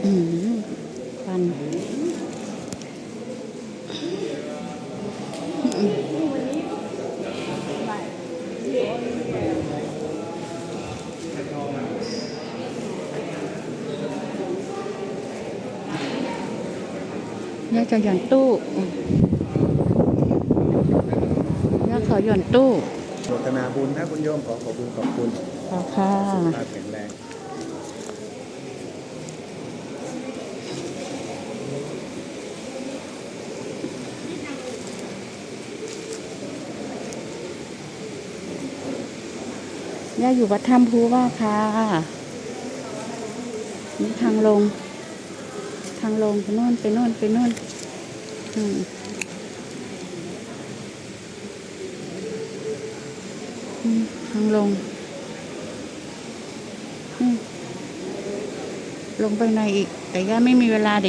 อืมควันย่าจะหย่อนตู้ย่าขอหย่อนตู้โมทนาบุญนะคุณโยมขอขอบคุณขอบคุณขอค่ะสุขภาพแข็งแรงย่าอยู่วัดถ้ำภูว่าค่ะนี่ทางลงไปโน่นอืมทางลงลงไปในอีกแต่ย่าไม่มีเวลาเด็ก